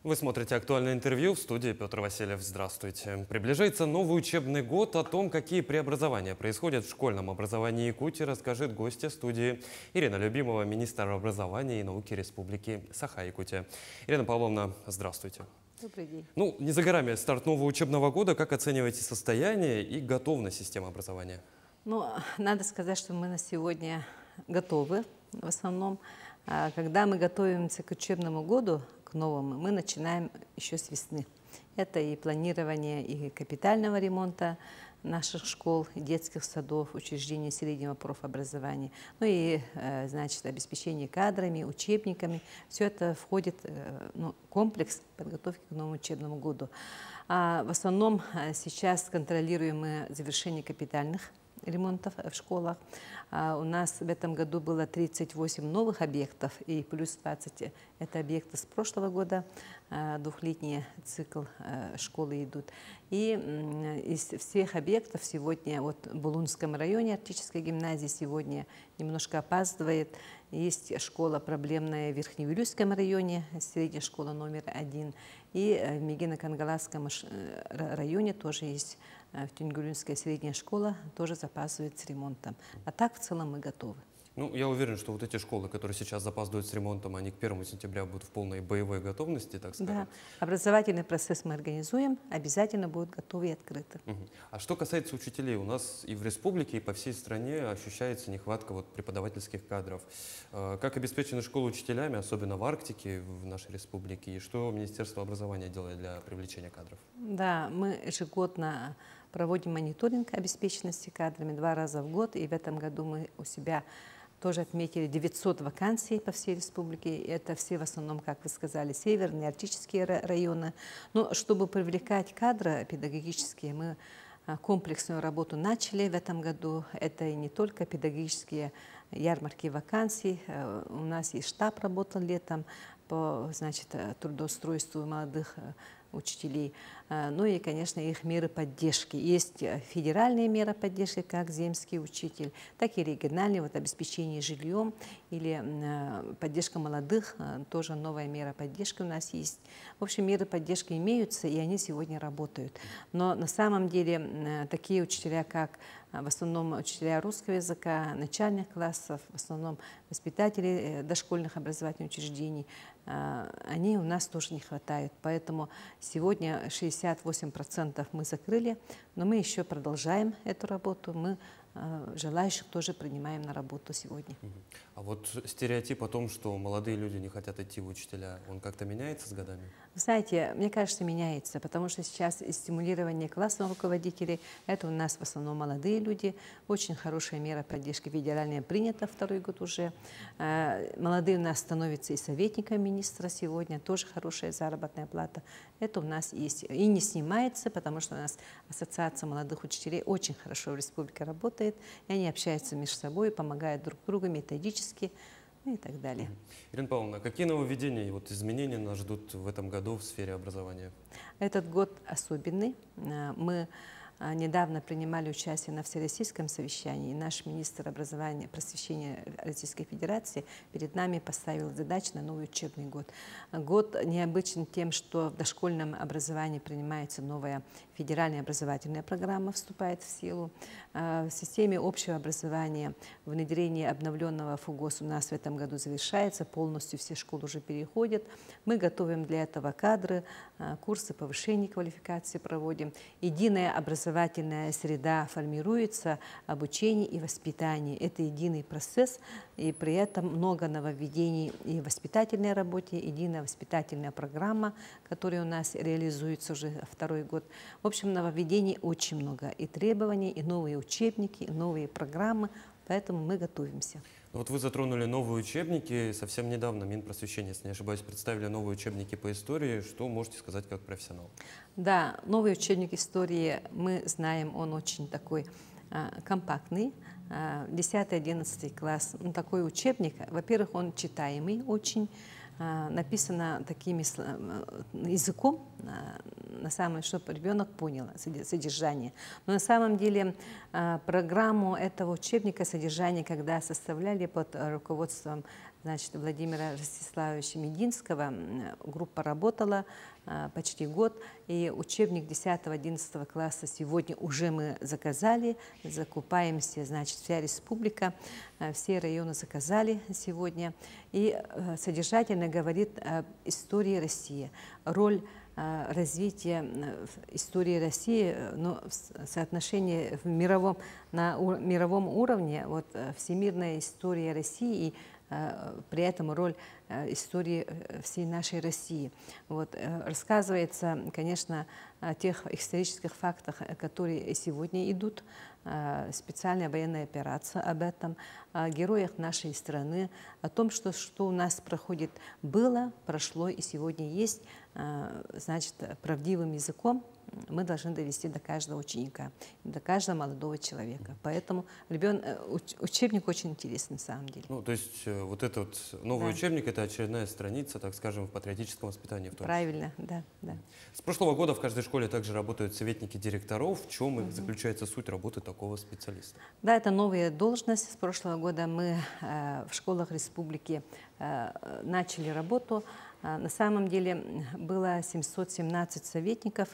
Вы смотрите «Актуальное интервью», в студии Петр Васильев. Здравствуйте. Приближается новый учебный год. О том, какие преобразования происходят в школьном образовании Якутии, расскажет гостья студии Ирина Любимова, министр образования и науки Республики Саха-Якутия. Ирина Павловна, здравствуйте. Добрый день. Не за горами старт нового учебного года. Как оцениваете состояние и готовность системы образования? Надо сказать, что мы на сегодня готовы. В основном, когда мы готовимся к учебному году, к новому, мы начинаем еще с весны. Это и планирование и капитального ремонта наших школ, детских садов, учреждений среднего профобразования, обеспечение кадрами, учебниками. Все это входит в комплекс подготовки к новому учебному году. В основном сейчас контролируем мы завершение капитальных ремонтов в школах. У нас в этом году было 38 новых объектов и плюс 20 это объекты с прошлого года. Двухлетний цикл школы идут. И из всех объектов сегодня в Булунском районе артической гимназии сегодня немножко опаздывает. Есть школа проблемная в Верхневилюйском районе, средняя школа номер 1. И в Мегино-Кангаласском районе тоже есть в Тюнгюлюнская средняя школа, тоже запаздывает с ремонтом. А так в целом мы готовы. Я уверен, что эти школы, которые сейчас запаздывают с ремонтом, они к 1 сентября будут в полной боевой готовности, так скажем. Да, образовательный процесс мы организуем, обязательно будут готовы и открыты. А что касается учителей, у нас и в республике, и по всей стране ощущается нехватка преподавательских кадров. Как обеспечены школы учителями, особенно в Арктике, в нашей республике, и что Министерство образования делает для привлечения кадров? Да, мы ежегодно проводим мониторинг обеспеченности кадрами 2 раза в год, и в этом году мы у себя тоже отметили 900 вакансий по всей республике. Это все в основном, как вы сказали, северные, арктические районы. Но чтобы привлекать кадры педагогические, мы комплексную работу начали в этом году. Это и не только педагогические ярмарки вакансий. У нас и штаб работал летом по трудоустройству молодых учителей. И, конечно, их меры поддержки. Есть федеральные меры поддержки, как земский учитель, так и региональные, обеспечение жильем или поддержка молодых, тоже новая мера поддержки у нас есть. В общем, меры поддержки имеются, и они сегодня работают. Но на самом деле такие учителя, как в основном учителя русского языка, начальных классов, в основном воспитатели дошкольных образовательных учреждений, они у нас тоже не хватает. Поэтому сегодня 68% мы закрыли, но мы еще продолжаем эту работу. Мы желающих тоже принимаем на работу сегодня. А стереотип о том, что молодые люди не хотят идти в учителя, он как-то меняется с годами? Знаете, мне кажется, меняется, потому что сейчас стимулирование классных руководителей, это у нас в основном молодые люди, очень хорошая мера поддержки федеральная принята 2-й год уже. Молодые у нас становятся и советниками министра сегодня, тоже хорошая заработная плата. Это у нас есть и не снимается, потому что у нас ассоциация молодых учителей очень хорошо в республике работает, и они общаются между собой, помогают друг другу методически и так далее. Ирина Павловна, какие нововведения и изменения нас ждут в этом году в сфере образования? Этот год особенный. Мы недавно принимали участие на всероссийском совещании, и наш министр образования и просвещения Российской Федерации перед нами поставил задачу на новый учебный год. Год необычен тем, что в дошкольном образовании принимается новая федеральная образовательная программа, вступает в силу. В системе общего образования внедрение обновленного ФУГОС у нас в этом году завершается, полностью все школы уже переходят. Мы готовим для этого кадры, курсы повышения квалификации проводим. Единое образовательная среда формируется, обучение и воспитание. Это единый процесс, и при этом много нововведений и в воспитательной работе, единая воспитательная программа, которая у нас реализуется уже 2-й год. В общем, нововведений очень много, и требований, и новые учебники, и новые программы, поэтому мы готовимся. Вы затронули новые учебники. Совсем недавно Минпросвещения, если не ошибаюсь, представили новые учебники по истории. Что можете сказать как профессионал? Да, новый учебник истории, мы знаем, он очень такой компактный. 10-11 класс, такой учебник. Во-первых, он читаемый очень, написано таким языком, на самом деле, чтобы ребенок понял содержание. Но на самом деле программу этого учебника содержание, когда составляли под руководством значит, Владимира Ростиславовича Мединского. Группа работала почти год, и учебник 10-11 класса сегодня уже мы заказали, закупаемся, значит, вся республика, все районы заказали сегодня, и содержательно говорит об истории России, роль развития истории России, но соотношение на мировом уровне, вот всемирная история России и при этом роль истории всей нашей России. Вот, рассказывается, конечно, о тех исторических фактах, которые сегодня идут, специальная военная операция об этом, о героях нашей страны, о том, что у нас было, прошло и сегодня есть, значит, правдивым языком мы должны довести до каждого ученика, до каждого молодого человека. Поэтому учебник очень интересный на самом деле. Ну, то есть вот этот новый учебник — это очередная страница, так скажем, в патриотическом воспитании в том числе. Правильно, да, да. С прошлого года в каждой школе также работают советники директоров. В чем заключается суть работы такого специалиста? Да, это новая должность. С прошлого года мы в школах республики начали работу. На самом деле было 717 советников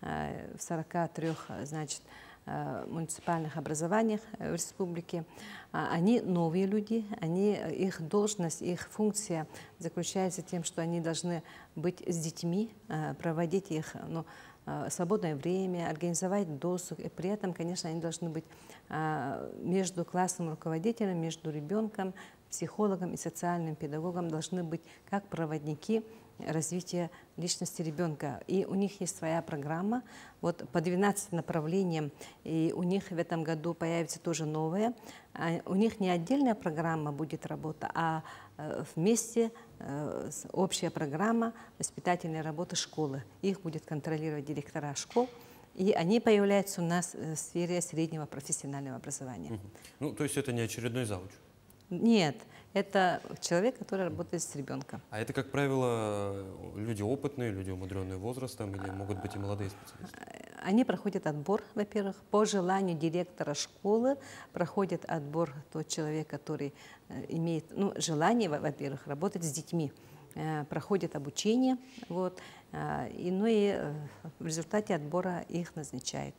в 43, значит, муниципальных образованиях в республике. Они новые люди, их должность, их функция заключается в том, что они должны быть с детьми, проводить их свободное время, организовать досуг. И при этом, конечно, они должны быть между классным руководителем, между ребенком, психологом и социальным педагогом, должны быть как проводники развития личности ребенка. И у них есть своя программа, вот по 12 направлениям, и у них в этом году появится тоже новая. У них не отдельная программа будет работа, а вместе общая программа воспитательной работы школы. Их будет контролировать директора школ, и они появляются у нас в сфере среднего профессионального образования. Ну, то есть это не очередной зауч? Нет, это человек, который работает с ребенком. А это, как правило, люди опытные, люди, умудренные возрастом, или могут быть и молодые специалисты? Они проходят отбор, во-первых, по желанию директора школы проходит отбор тот человек, который имеет желание, во-первых, работать с детьми, проходит обучение, вот, и в результате отбора их назначает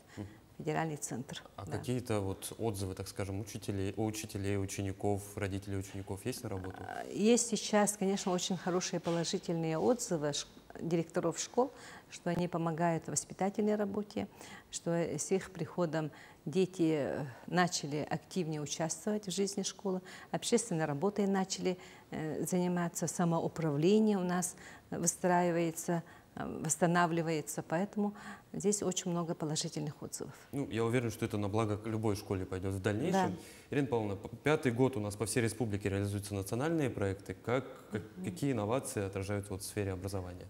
федеральный центр. А какие-то вот отзывы, так скажем, учителей, учеников, родителей учеников есть на работу? Есть сейчас, конечно, очень хорошие положительные отзывы директоров школ, что они помогают в воспитательной работе, что с их приходом дети начали активнее участвовать в жизни школы, общественной работой начали заниматься, самоуправление у нас выстраивается, восстанавливается, поэтому здесь очень много положительных отзывов. Ну, я уверен, что это на благо любой школе пойдет в дальнейшем. Да. Ирина Павловна, 5-й год у нас по всей республике реализуются национальные проекты. Какие инновации отражаются в сфере образования?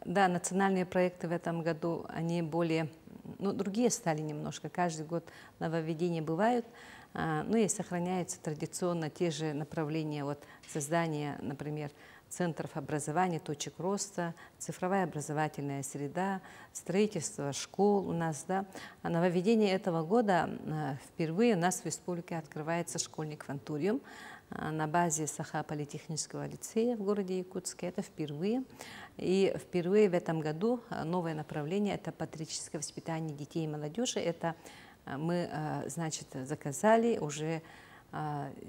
Да, национальные проекты в этом году, они более, другие стали немножко. Каждый год нововведения бывают, и сохраняются традиционно те же направления, вот создание, например, центров образования, точек роста, цифровая образовательная среда, строительство школ у нас, да. А нововведение этого года впервые у нас в республике открывается школьный кванториум на базе Саха политехнического лицея в городе Якутске. Это впервые. И впервые в этом году новое направление – это патриотическое воспитание детей и молодежи. Это мы, значит, заказали уже.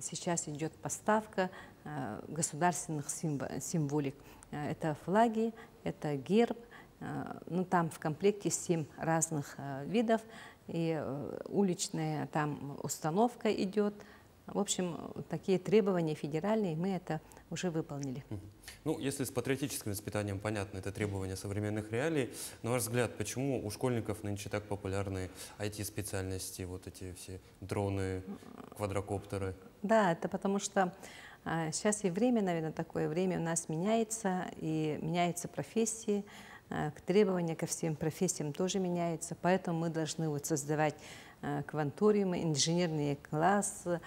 Сейчас идет поставка государственных символик. Это флаги, это герб. Там в комплекте 7 разных видов. И уличная там установка идет. В общем, такие требования федеральные, мы это уже выполнили. Ну, если с патриотическим воспитанием понятно, это требования современных реалий, на ваш взгляд, почему у школьников нынче так популярны IT-специальности, вот эти все дроны, квадрокоптеры? Да, это потому что сейчас и время, наверное, такое время у нас меняется, и меняются профессии, требования ко всем профессиям тоже меняются, поэтому мы должны вот создавать кванториумы, инженерные классы,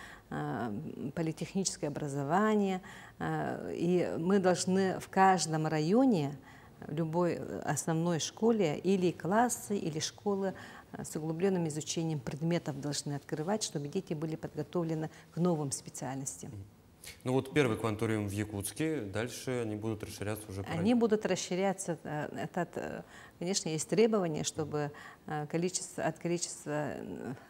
политехническое образование. И мы должны в каждом районе, в любой основной школе, или классы, или школы с углубленным изучением предметов должны открывать, чтобы дети были подготовлены к новым специальностям. Ну вот первый кванториум в Якутске, дальше они будут расширяться уже по Они будут расширяться. Конечно, есть требования, чтобы от количества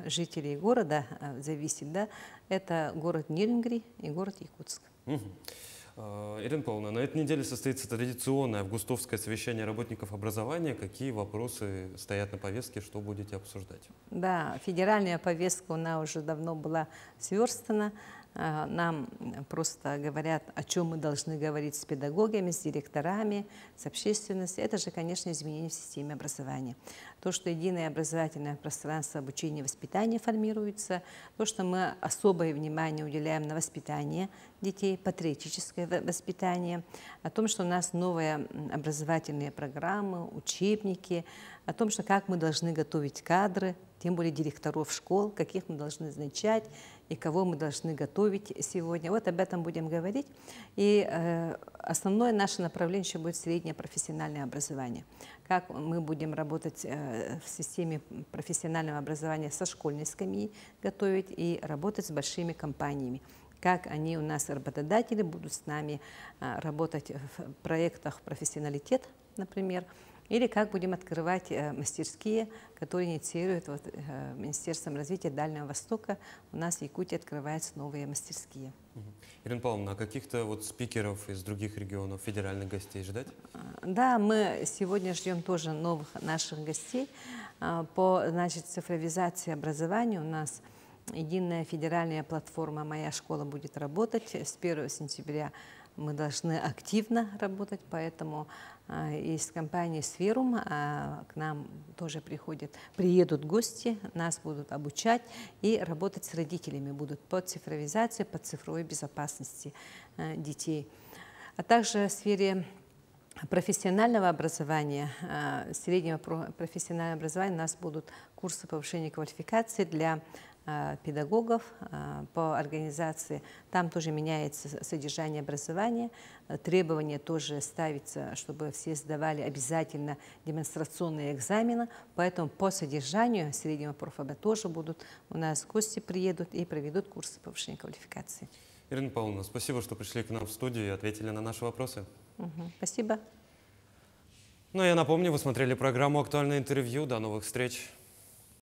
жителей города зависит. Да? Это город Нерюнгри и город Якутск. Ирина Павловна, на этой неделе состоится традиционное августовское совещание работников образования. Какие вопросы стоят на повестке, что будете обсуждать? Да, федеральная повестка у нас уже давно была сверстана. Нам просто говорят, о чем мы должны говорить с педагогами, с директорами, с общественностью. Это же, конечно, изменения в системе образования. То, что единое образовательное пространство обучения и воспитания формируется, то, что мы особое внимание уделяем на воспитание детей, патриотическое воспитание, о том, что у нас новые образовательные программы, учебники, о том, что как мы должны готовить кадры, тем более директоров школ, каких мы должны назначать и кого мы должны готовить сегодня. Вот об этом будем говорить. И основное наше направление еще будет среднее профессиональное образование. Как мы будем работать в системе профессионального образования со школьной скамьи, готовить и работать с большими компаниями. Как они у нас, работодатели, будут с нами работать в проектах «Профессионалитет», например, или как будем открывать мастерские, которые инициирует Министерством развития Дальнего Востока. У нас в Якутии открываются новые мастерские. Ирина Павловна, а каких-то вот спикеров из других регионов, федеральных гостей ждать? Да, мы сегодня ждем тоже новых наших гостей. По цифровизации образования у нас единая федеральная платформа «Моя школа» будет работать. С 1 сентября мы должны активно работать, поэтому из компании «Сферум» к нам тоже приедут гости, нас будут обучать и работать с родителями будут по цифровизации, по цифровой безопасности детей. А также в сфере профессионального образования, среднего профессионального образования у нас будут курсы повышения квалификации для педагогов по организации. Там тоже меняется содержание образования. Требования тоже ставятся, чтобы все сдавали обязательно демонстрационные экзамены. Поэтому по содержанию среднего профаба тоже будут у нас гости приедут и проведут курсы повышения квалификации. Ирина Павловна, спасибо, что пришли к нам в студию и ответили на наши вопросы. Спасибо. Ну, я напомню, вы смотрели программу «Актуальное интервью». До новых встреч.